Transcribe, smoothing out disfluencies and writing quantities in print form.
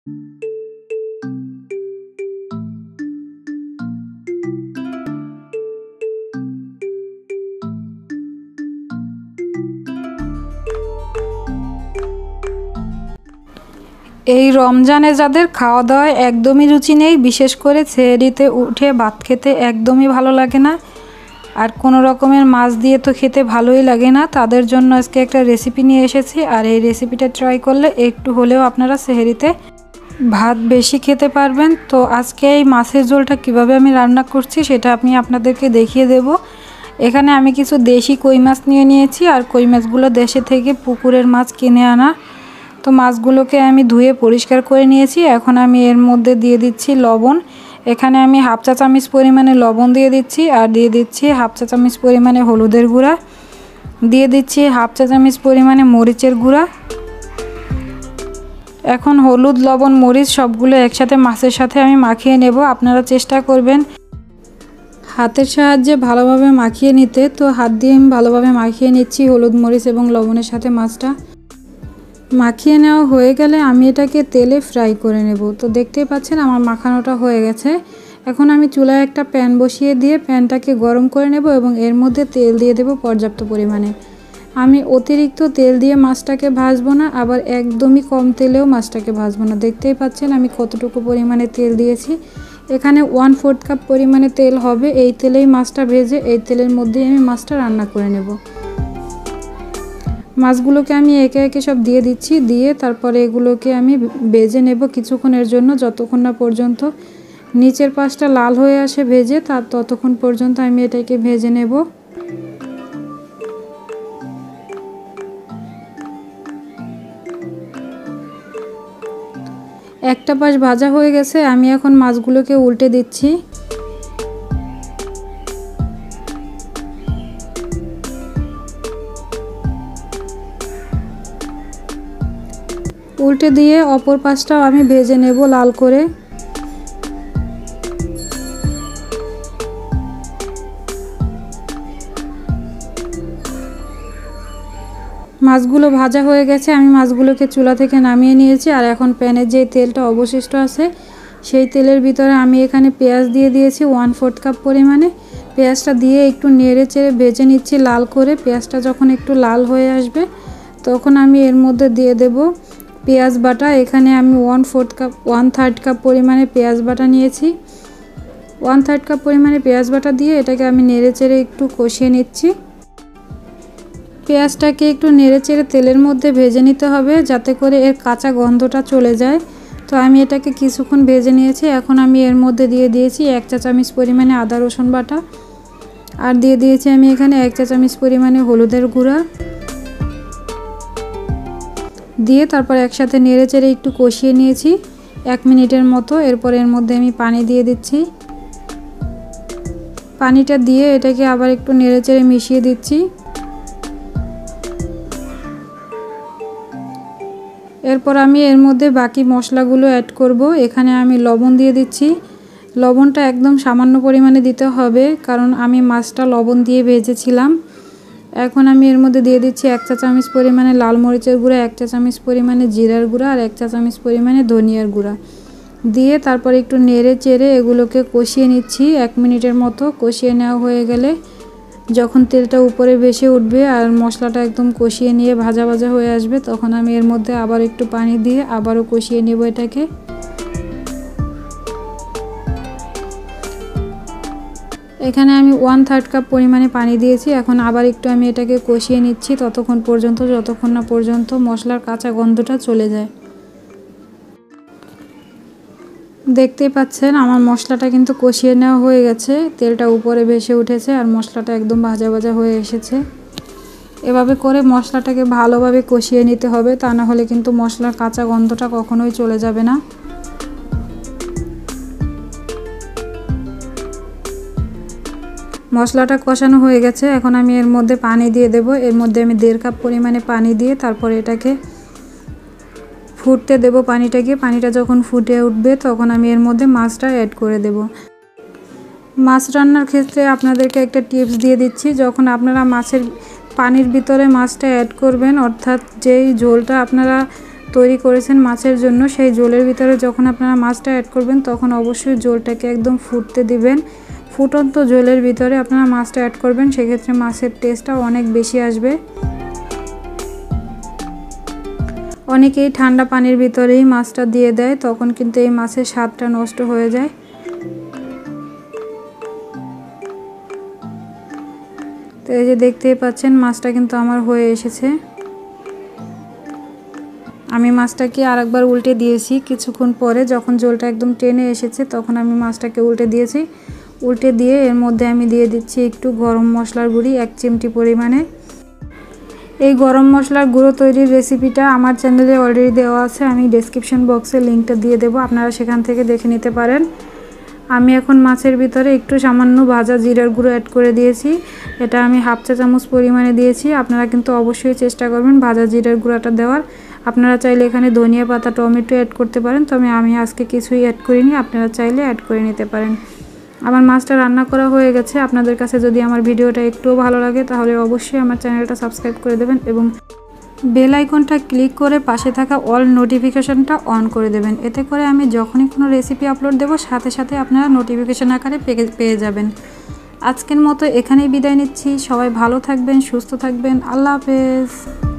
এই রমজানে যাদের খাওয়া দাওয়ায় একদমই রুচি নেই, বিশেষ করে সেহরিতে উঠে ভাত খেতে একদমই ভালো লাগে না, আর কোনো রকমের মাছ দিয়ে তো খেতে ভালোই লাগে না, তাদের জন্য আজকে একটা রেসিপি নিয়ে এসেছি। আর এই রেসিপিটা ট্রাই করলে একটু হলেও আপনারা সেহরিতে ভাত বেশি খেতে পারবেন। তো আজকে এই মাছের ঝোলটা কিভাবে আমি রান্না করছি সেটা আমি আপনাদেরকে দেখিয়ে দেব। এখানে আমি কিছু দেশি কই মাছ নিয়ে নিয়েছি, আর কই মাছগুলো দেশে থেকে পুকুরের মাছ কিনে আনা। তো মাছগুলোকে আমি ধুয়ে পরিষ্কার করে নিয়েছি। এখন আমি এর মধ্যে দিয়ে দিচ্ছি লবণ। এখানে আমি হাফ চা চামচ পরিমাণে লবণ দিয়ে দিচ্ছি, আর দিয়ে দিচ্ছি হাফ চা চামচ পরিমাণে হলুদের গুঁড়া, দিয়ে দিচ্ছি হাফ চা চামচ পরিমাণে মরিচের গুঁড়া। এখন হলুদ, লবণ, মরিচ সবগুলো একসাথে মাছের সাথে আমি মাখিয়ে নেব। আপনারা চেষ্টা করবেন হাতের সাহায্যে ভালোভাবে মাখিয়ে নিতে। তো হাত দিয়ে আমি ভালোভাবে মাখিয়ে নিচ্ছি হলুদ, মরিচ এবং লবণের সাথে মাছটা। মাখিয়ে নেওয়া হয়ে গেলে আমি এটাকে তেলে ফ্রাই করে নেব। তো দেখতেই পাচ্ছেন আমার মাখানোটা হয়ে গেছে। এখন আমি চুলায় একটা প্যান বসিয়ে দিয়ে প্যানটাকে গরম করে নেব এবং এর মধ্যে তেল দিয়ে দেব পর্যাপ্ত পরিমাণে। আমি অতিরিক্ত তেল দিয়ে মাছটাকে ভাজবো না, আবার একদমই কম তেলেও মাছটাকে ভাজবো না। দেখতেই পাচ্ছেন আমি কতটুকু পরিমাণে তেল দিয়েছি। এখানে 1/4 কাপ পরিমাণে তেল হবে। এই তেলেই মাছটা ভেজে এই তেলের মধ্যেই আমি মাছটা রান্না করে নেব। মাছগুলোকে আমি একে একে সব দিয়ে দিচ্ছি, দিয়ে তারপরে এগুলোকে আমি ভেজে নেব কিছুক্ষণের জন্য, যতক্ষণ না পর্যন্ত নিচের পাশটা লাল হয়ে আসে ভেজে, ততক্ষণ পর্যন্ত আমি এটাকে ভেজে নেব। একটা পাশ ভাজা হয়ে গেছে, আমি এখন মাছগুলোকে উল্টে দিচ্ছি। উল্টে দিয়ে অপর পাশটাও আমি ভেজে নেব লাল করে। মাছগুলো ভাজা হয়ে গেছে, আমি মাছগুলোকে চুলা থেকে নামিয়ে নিয়েছি। আর এখন প্যানের যে তেলটা অবশিষ্ট আছে সেই তেলের ভিতরে আমি এখানে পেঁয়াজ দিয়ে দিয়েছি 1/4 কাপ পরিমাণে। পেঁয়াজটা দিয়ে একটু নেড়ে চেড়ে ভেজে নিচ্ছি লাল করে। পেঁয়াজটা যখন একটু লাল হয়ে আসবে তখন আমি এর মধ্যে দিয়ে দেব পেঁয়াজ বাটা। এখানে আমি 1/3 কাপ পরিমাণে পেঁয়াজ বাটা নিয়েছি। 1/3 কাপ পরিমাণে পেঁয়াজ বাটা দিয়ে এটাকে আমি নেড়ে চেড়ে একটু কষিয়ে নিচ্ছি। পেঁয়াজটাকে একটু নেড়ে চেড়ে তেলের মধ্যে ভেজে নিতে হবে, যাতে করে এর কাঁচা গন্ধটা চলে যায়। তো আমি এটাকে কিছুক্ষণ ভেজে নিয়েছি। এখন আমি এর মধ্যে দিয়ে দিয়েছি 1 চা চামচ পরিমাণে আদা রসুন বাটা, আর দিয়ে দিয়েছি আমি এখানে 1 চা চামচ পরিমাণে হলুদের গুঁড়া, দিয়ে তারপর একসাথে নেড়ে চেড়ে একটু কষিয়ে নিয়েছি 1 মিনিটের মতো। এরপর এর মধ্যে আমি পানি দিয়ে দিচ্ছি। পানিটা দিয়ে এটাকে আবার একটু নেড়ে চেড়ে মিশিয়ে দিচ্ছি। এরপর আমি এর মধ্যে বাকি মশলাগুলো অ্যাড করব। এখানে আমি লবণ দিয়ে দিচ্ছি। লবণটা একদম সামান্য পরিমাণে দিতে হবে, কারণ আমি মাছটা লবণ দিয়ে ভেজেছিলাম। এখন আমি এর মধ্যে দিয়ে দিচ্ছি 1 চা চামচ পরিমাণে লাল মরিচের গুঁড়া, 1 চা চামচ পরিমাণে জিরার গুঁড়া, আর 1 চা চামচ পরিমাণে ধনিয়ার গুঁড়া দিয়ে তারপর একটু নেড়ে চেড়ে এগুলোকে কষিয়ে নিচ্ছি 1 মিনিটের মতো। কষিয়ে নেওয়া হয়ে গেলে যখন তেলটা উপরে ভেসে উঠবে আর মশলাটা একদম কষিয়ে নিয়ে ভাজা ভাজা হয়ে আসবে, তখন আমি এর মধ্যে আবার একটু পানি দিয়ে আবারও কষিয়ে নেব এটাকে। এখানে আমি 1/3 কাপ পরিমাণে পানি দিয়েছি। এখন আবার একটু আমি এটাকে কষিয়ে নিচ্ছি ততক্ষণ পর্যন্ত যতক্ষণ না পর্যন্ত মশলার কাঁচা গন্ধটা চলে যায়। দেখতেই পাচ্ছেন আমার মশলাটা কিন্তু কষিয়ে নেওয়া হয়ে গেছে, তেলটা উপরে ভেসে উঠেছে আর মশলাটা একদম ভাজা ভাজা হয়ে এসেছে। এভাবে করে মশলাটাকে ভালোভাবে কষিয়ে নিতে হবে, তা না হলে কিন্তু মশলার কাঁচা গন্ধটা কখনোই চলে যাবে না। মশলাটা কষানো হয়ে গেছে, এখন আমি এর মধ্যে পানি দিয়ে দেব। এর মধ্যে আমি 1.5 কাপ পরিমাণে পানি দিয়ে তারপর এটাকে ফুটতে দেব পানিটাকে। পানিটা যখন ফুটে উঠবে তখন আমি এর মধ্যে মাছটা অ্যাড করে দেব। মাছ রান্নার ক্ষেত্রে আপনাদেরকে একটা টিপস দিয়ে দিচ্ছি, যখন আপনারা মাছের পানির ভিতরে মাছটা অ্যাড করবেন, অর্থাৎ যেই ঝোলটা আপনারা তৈরি করেছেন মাছের জন্য, সেই ঝোলের ভিতরে যখন আপনারা মাছটা অ্যাড করবেন তখন অবশ্যই ঝোলটাকে একদম ফুটতে দিবেন। ফুটন্ত ঝোলের ভিতরে আপনারা মাছটা অ্যাড করবেন, সেক্ষেত্রে মাছের টেস্টটাও অনেক বেশি আসবে। অনেকেই ঠান্ডা পানির ভিতরেই মাছটা দিয়ে দেয়, তখন কিন্তু এই মাছের স্বাদটা নষ্ট হয়ে যায়। তো এই যে দেখতেই পাচ্ছেন মাছটা কিন্তু আমার হয়ে এসেছে। আমি মাছটাকে আরেকবার উল্টে দিয়েছি কিছুক্ষণ পরে, যখন ঝোলটা একদম টেনে এসেছে তখন আমি মাছটাকে উল্টে দিয়েছি। উল্টে দিয়ে এর মধ্যে আমি দিয়ে দিচ্ছি একটু গরম মশলার গুঁড়ি 1 চিমটি পরিমাণে। এই গরম মশলার গুঁড়ো তৈরির রেসিপিটা আমার চ্যানেলে অলরেডি দেওয়া আছে, আমি ডেসক্রিপশন বক্সে লিঙ্কটা দিয়ে দেবো, আপনারা সেখান থেকে দেখে নিতে পারেন। আমি এখন মাছের ভিতরে একটু সামান্য ভাজা জিরার গুঁড়ো অ্যাড করে দিয়েছি, এটা আমি 1/2 চা চামচ পরিমাণে দিয়েছি। আপনারা কিন্তু অবশ্যই চেষ্টা করবেন ভাজা জিরার গুঁড়োটা দেওয়ার। আপনারা চাইলে এখানে ধনিয়া পাতা, টমেটো অ্যাড করতে পারেন, তবে আমি আজকে কিছুই অ্যাড করিনি, আপনারা চাইলে অ্যাড করে নিতে পারেন। আমার মাছটা রান্না করা হয়ে গেছে। আপনাদের কাছে যদি আমার ভিডিওটা একটুও ভালো লাগে তাহলে অবশ্যই আমার চ্যানেলটা সাবস্ক্রাইব করে দেবেন এবং বেল আইকনটা ক্লিক করে পাশে থাকা অল নোটিফিকেশনটা অন করে দেবেন। এতে করে আমি যখনই কোনো রেসিপি আপলোড দেব সাথে সাথে আপনারা নোটিফিকেশন আকারে পেয়ে যাবেন। আজকের মতো এখানেই বিদায় নিচ্ছি। সবাই ভালো থাকবেন, সুস্থ থাকবেন। আল্লাহ হাফেজ।